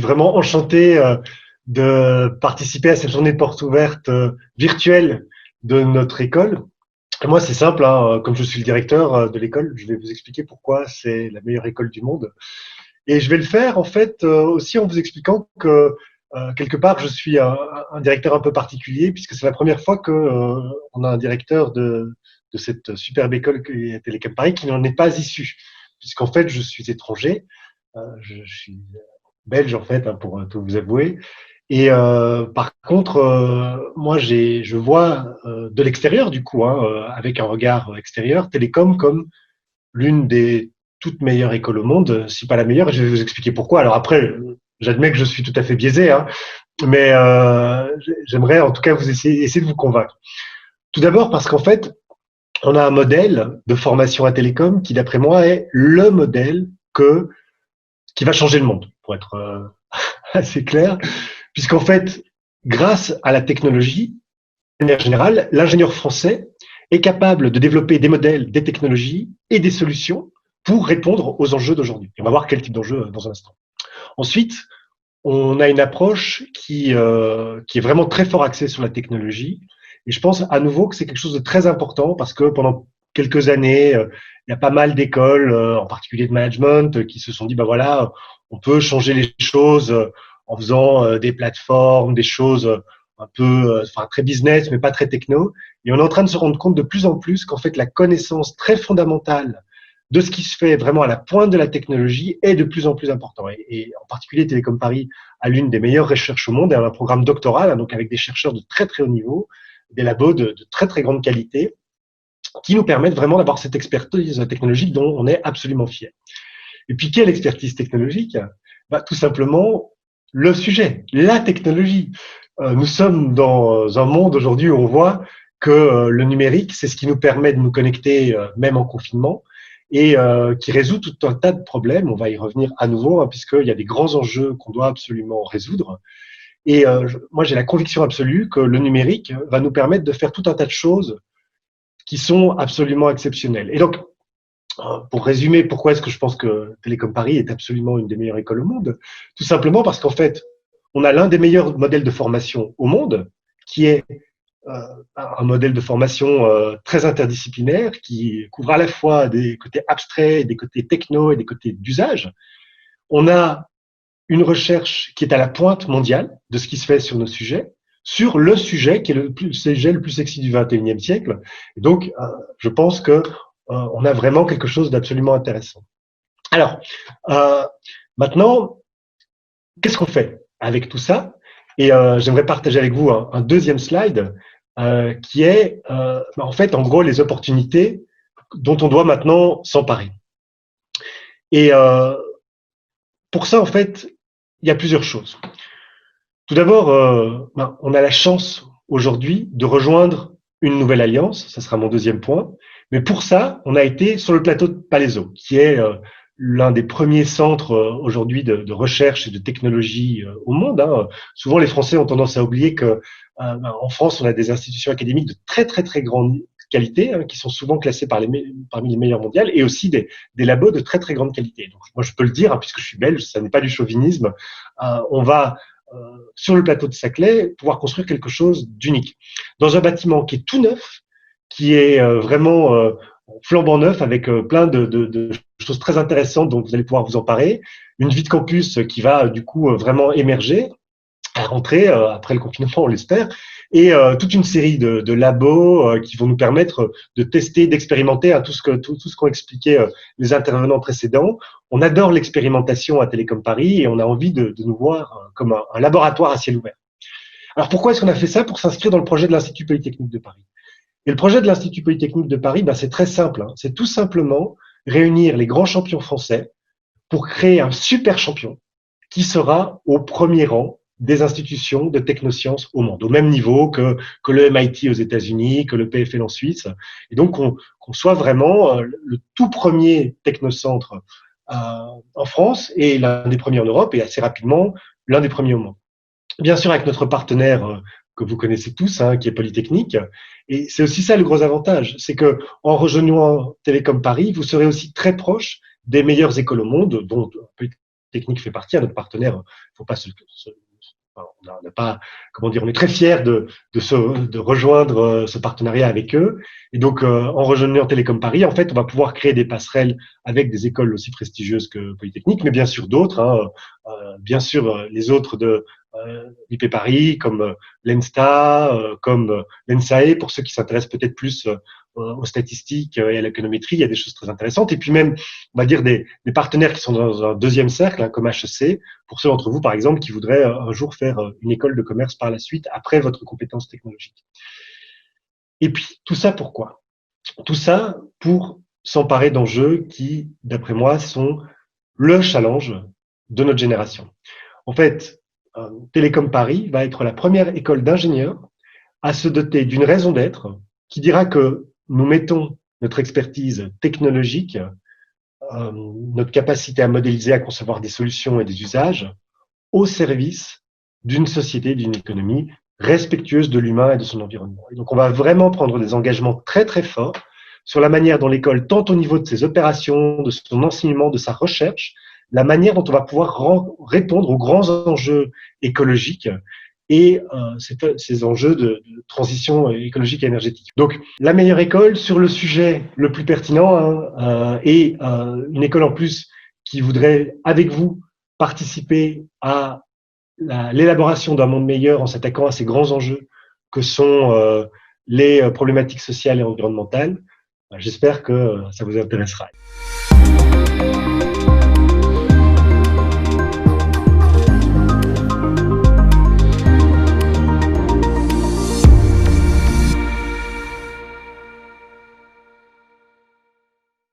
vraiment enchanté de participer à cette journée de portes ouvertes virtuelle de notre école. Et moi, c'est simple, hein, comme je suis le directeur de l'école, je vais vous expliquer pourquoi c'est la meilleure école du monde. Et je vais le faire en fait aussi en vous expliquant que quelque part, je suis un directeur un peu particulier puisque c'est la première fois que on a un directeur de cette superbe école qui est Télécom Paris qui n'en est pas issu, puisqu'en fait, je suis étranger, je suis belge en fait, hein, pour tout vous avouer. Et par contre, moi, je vois de l'extérieur du coup, hein, avec un regard extérieur, Télécom comme l'une des toutes meilleures écoles au monde, si pas la meilleure, et je vais vous expliquer pourquoi. Alors après, j'admets que je suis tout à fait biaisé, hein, mais j'aimerais en tout cas essayer de vous convaincre. Tout d'abord parce qu'en fait, on a un modèle de formation à Télécom qui, d'après moi, est le modèle qui va changer le monde, pour être assez clair, puisqu'en fait, grâce à la technologie, de manière générale, l'ingénieur français est capable de développer des modèles, des technologies et des solutions pour répondre aux enjeux d'aujourd'hui. On va voir quel type d'enjeu dans un instant. Ensuite, on a une approche qui est vraiment très fort axée sur la technologie. Et je pense à nouveau que c'est quelque chose de très important parce que pendant quelques années, il y a pas mal d'écoles, en particulier de management, qui se sont dit, bah voilà, on peut changer les choses en faisant des plateformes, des choses un peu, enfin très business, mais pas très techno. Et on est en train de se rendre compte de plus en plus qu'en fait la connaissance très fondamentale de ce qui se fait vraiment à la pointe de la technologie est de plus en plus important. Et en particulier, Télécom Paris a l'une des meilleures recherches au monde et a un programme doctoral, hein, donc avec des chercheurs de très très haut niveau, des labos de très très grande qualité, qui nous permettent vraiment d'avoir cette expertise technologique dont on est absolument fier. Et puis, quelle expertise technologique? Bah, tout simplement le sujet, la technologie. Nous sommes dans un monde aujourd'hui où on voit que le numérique, c'est ce qui nous permet de nous connecter même en confinement et qui résout tout un tas de problèmes. On va y revenir à nouveau, hein, puisqu'il y a des grands enjeux qu'on doit absolument résoudre. Et moi, j'ai la conviction absolue que le numérique va nous permettre de faire tout un tas de choses qui sont absolument exceptionnelles. Et donc, pour résumer, pourquoi est-ce que je pense que Télécom Paris est absolument une des meilleures écoles au monde? Tout simplement parce qu'en fait, on a l'un des meilleurs modèles de formation au monde, qui est un modèle de formation très interdisciplinaire, qui couvre à la fois des côtés abstraits, des côtés techno et des côtés d'usage. On a une recherche qui est à la pointe mondiale de ce qui se fait sur nos sujets, sur le sujet qui est le sujet le plus sexy du 21e siècle. Et donc, je pense que on a vraiment quelque chose d'absolument intéressant. Alors, maintenant, qu'est-ce qu'on fait avec tout ça? Et j'aimerais partager avec vous un deuxième slide qui est, en fait, en gros, les opportunités dont on doit maintenant s'emparer. Et pour ça, en fait, il y a plusieurs choses. Tout d'abord, on a la chance aujourd'hui de rejoindre une nouvelle alliance, ça sera mon deuxième point. Mais pour ça, on a été sur le plateau de Palaiseau, qui est l'un des premiers centres aujourd'hui de recherche et de technologie au monde. Hein. Souvent, les Français ont tendance à oublier que en France, on a des institutions académiques de très très très grande qualité, hein, qui sont souvent classées parmi les meilleures mondiales, et aussi des labos de très très grande qualité. Donc, moi, je peux le dire, hein, puisque je suis belge, ça n'est pas du chauvinisme. On va sur le plateau de Saclay, pouvoir construire quelque chose d'unique. Dans un bâtiment qui est tout neuf, qui est vraiment flambant neuf, avec plein de choses très intéressantes dont vous allez pouvoir vous emparer, une vie de campus qui va du coup vraiment émerger, à rentrer après le confinement, on l'espère, et toute une série de labos qui vont nous permettre de tester, d'expérimenter, hein, tout ce qu'ont expliqué les intervenants précédents. On adore l'expérimentation à Télécom Paris et on a envie de nous voir comme un laboratoire à ciel ouvert. Alors pourquoi est-ce qu'on a fait ça? Pour s'inscrire dans le projet de l'Institut Polytechnique de Paris. Et le projet de l'Institut Polytechnique de Paris, c'est très simple, hein. C'est tout simplement réunir les grands champions français pour créer un super champion qui sera au premier rang des institutions de technosciences au monde, au même niveau que le MIT aux États-Unis, que le PFL en Suisse. Et donc, qu'on soit vraiment le tout premier technocentre en France et l'un des premiers en Europe et assez rapidement l'un des premiers au monde. Bien sûr, avec notre partenaire que vous connaissez tous, hein, qui est Polytechnique. Et c'est aussi ça le gros avantage, c'est que en rejoignant Télécom Paris, vous serez aussi très proche des meilleures écoles au monde, dont Technique fait partie, à notre partenaire. Faut pas enfin, on n'a pas, comment dire, on est très fiers de rejoindre ce partenariat avec eux. Et donc, en rejoignant Télécom Paris, en fait, on va pouvoir créer des passerelles avec des écoles aussi prestigieuses que Polytechnique, mais bien sûr d'autres, hein, bien sûr les autres de l'IP Paris, comme l'ENSTA, comme l'ENSAE, pour ceux qui s'intéressent peut-être plus aux statistiques et à l'économétrie, il y a des choses très intéressantes. Et puis même, on va dire, des partenaires qui sont dans un deuxième cercle, hein, comme HEC, pour ceux d'entre vous, par exemple, qui voudraient un jour faire une école de commerce par la suite, après votre compétence technologique. Et puis, tout ça pourquoi? Tout ça pour s'emparer d'enjeux qui, d'après moi, sont le challenge de notre génération. En fait, Télécom Paris va être la première école d'ingénieurs à se doter d'une raison d'être qui dira que nous mettons notre expertise technologique, notre capacité à modéliser, à concevoir des solutions et des usages au service d'une société, d'une économie respectueuse de l'humain et de son environnement. Et donc, on va vraiment prendre des engagements très, très forts sur la manière dont l'école, tant au niveau de ses opérations, de son enseignement, de sa recherche, la manière dont on va pouvoir répondre aux grands enjeux écologiques et ces enjeux de transition écologique et énergétique. Donc, la meilleure école sur le sujet le plus pertinent, hein, et une école en plus qui voudrait, avec vous, participer à l'élaboration d'un monde meilleur en s'attaquant à ces grands enjeux que sont les problématiques sociales et environnementales. J'espère que ça vous intéressera.